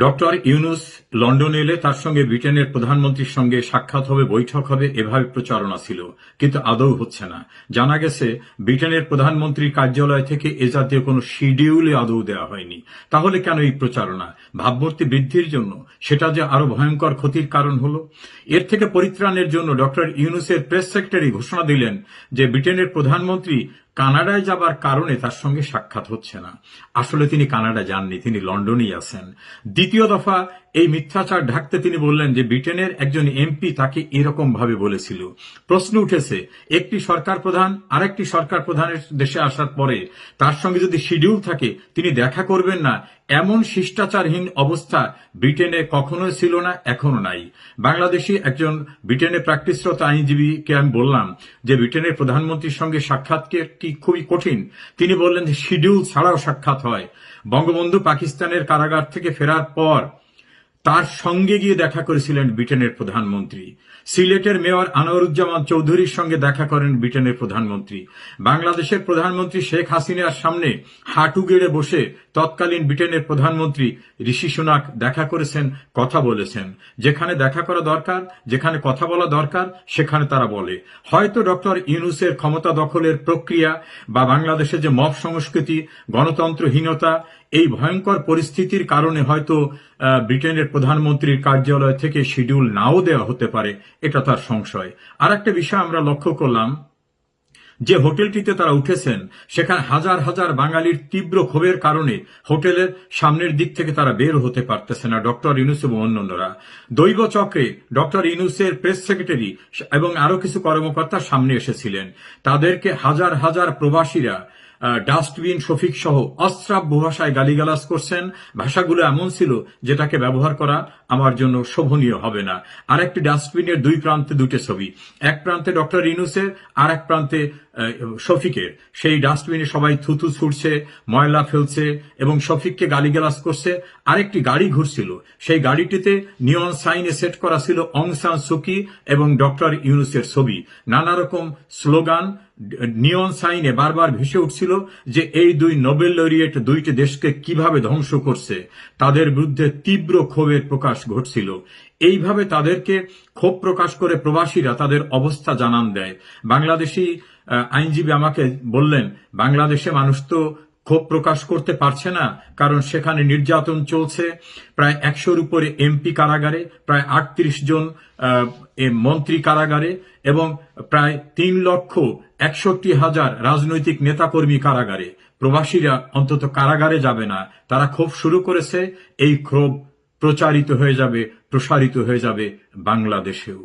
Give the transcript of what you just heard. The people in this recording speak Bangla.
ডক্টর ইউনূস লন্ডনে এলে তার সঙ্গে ব্রিটেনের প্রধানমন্ত্রীর সঙ্গে সাক্ষাৎ হবে, বৈঠক হবে, এভাবে প্রচারণা ছিল, কিন্তু আদৌ হচ্ছে না। জানা গেছে ব্রিটেনের প্রধানমন্ত্রীর কার্যালয় থেকে এ জাতীয় কোনো শিডিউলে আদৌ দেওয়া হয়নি। তাহলে কেন এই প্রচারণা? ভাবমূর্তি বৃদ্ধির জন্য? সেটা যে আরো ভয়ঙ্কর ক্ষতির কারণ হলো। এর থেকে পরিত্রাণের জন্য ডক্টর ইউনূসের প্রেস সেক্রেটারি ঘোষণা দিলেন যে ব্রিটেনের প্রধানমন্ত্রী কানাডায় যাবার কারণে তার সঙ্গে সাক্ষাৎ হচ্ছে না। আসলে তিনি কানাডা যাননি, তিনি লন্ডনেই আছেন। দ্বিতীয় দফা এই মিথ্যাচার ঢাকতে তিনি বললেন যে ব্রিটেনের একজন এমপি তাকে এরকম ভাবে বলেছিল। প্রশ্ন উঠেছে, একটি সরকার প্রধান আরেকটি সরকার প্রধানের দেশে আসার পরে তার সঙ্গে যদি শিডিউল থাকে তিনি দেখা করবেন না, এমন শিষ্টাচারহীন অবস্থা ব্রিটেনে কখনোই ছিল না, এখনো নাই। বাংলাদেশি একজন ব্রিটেনে প্র্যাকটিসরত আইনজীবীকে আমি বললাম যে ব্রিটেনের প্রধানমন্ত্রীর সঙ্গে সাক্ষাৎ কি খুবই কঠিন? তিনি বললেন যে শিডিউল ছাড়াও সাক্ষাৎ হয়। বঙ্গবন্ধু পাকিস্তানের কারাগার থেকে ফেরার পর তার সঙ্গে গিয়ে দেখা করেছিলেন ব্রিটেনের প্রধানমন্ত্রী। সিলেটের মেয়র আনোয়ারুজ্জামান চৌধুরীর সঙ্গে দেখা করেন ব্রিটেনের প্রধানমন্ত্রী। বাংলাদেশের প্রধানমন্ত্রী শেখ হাসিনার সামনে হাঁটু গেড়ে বসে তৎকালীন ব্রিটেনের প্রধানমন্ত্রী ঋষি সুনাক দেখা করেছেন, কথা বলেছেন। যেখানে দেখা করা দরকার, যেখানে কথা বলা দরকার, সেখানে তারা বলে। হয়তো ডক্টর ইউনূসের ক্ষমতা দখলের প্রক্রিয়া বা বাংলাদেশের যে মব সংস্কৃতি, গণতন্ত্রহীনতা, এই ভয়ঙ্কর পরিস্থিতির কারণে হয়তো ব্রিটেনের প্রধানমন্ত্রীর কার্যালয় থেকে শিডিউল নাও দেওয়া হতে পারে, এটা তার সংশয়। আর একটা বিষয় আমরা লক্ষ্য করলাম, যে হোটেলটিতে তারা উঠেছেন সেখানে হাজার হাজার বাঙালির তীব্র ক্ষোভের কারণে হোটেলের সামনের দিক থেকে তারা বের হতে পারতেছে না, ডক্টর ইউনূস এবং অন্যান্যরা। দৈব চক্রে ডক্টর ইউনূসের প্রেস সেক্রেটারি এবং আরো কিছু কর্মকর্তা সামনে এসেছিলেন। তাদেরকে হাজার হাজার প্রবাসীরা ডাস্টবিন শফিক সহ অশ্রাব্য ভাষায় গালিগালাজ করছেন। ভাষাগুলো এমন ছিল যেটাকে ব্যবহার করা আমার জন্য শোভনীয় হবে না। আর একটি ডাস্টবিনের দুই প্রান্তে দুটো ছবি, এক প্রান্তে ডক্টর ইউনূসের, আর এক প্রান্তে শফিকের। সেই ডাস্টবিনে সবাই থুতু ছুটছে, ময়লা ফেলছে এবং শফিককে গালিগালাজ করছে। আরেকটি গাড়ি ঘুরছিল, সেই গাড়িটিতে নিয়ন সাইনে সেট করা ছিল অং সান সুকি এবং ডক্টর ইউনূসের ছবি। নানা রকম স্লোগান নিয়ন সাইনে বারবার ভেসে উঠছিল যে এই দুই নোবেল লরিয়েট দুইটি দেশকে কিভাবে ধ্বংস করছে। তাদের বিরুদ্ধে তীব্র ক্ষোভের প্রকাশ ঘটছিল। এইভাবে তাদেরকে ক্ষোভ প্রকাশ করে প্রবাসীরা তাদের অবস্থা জানান দেয়। বাংলাদেশি আইনজীবী আমাকে বললেন, বাংলাদেশে মানুষ তো ক্ষোভ প্রকাশ করতে পারছে না, কারণ সেখানে নির্যাতন চলছে। প্রায় 100-র উপরে এমপি কারাগারে, প্রায় 38 জন মন্ত্রী কারাগারে এবং প্রায় 3,61,000 রাজনৈতিক নেতাকর্মী কারাগারে। প্রবাসীরা অন্তত কারাগারে যাবে না, তারা ক্ষোভ শুরু করেছে। এই ক্ষোভ প্রচারিত হয়ে যাবে, প্রসারিত হয়ে যাবে বাংলাদেশেও।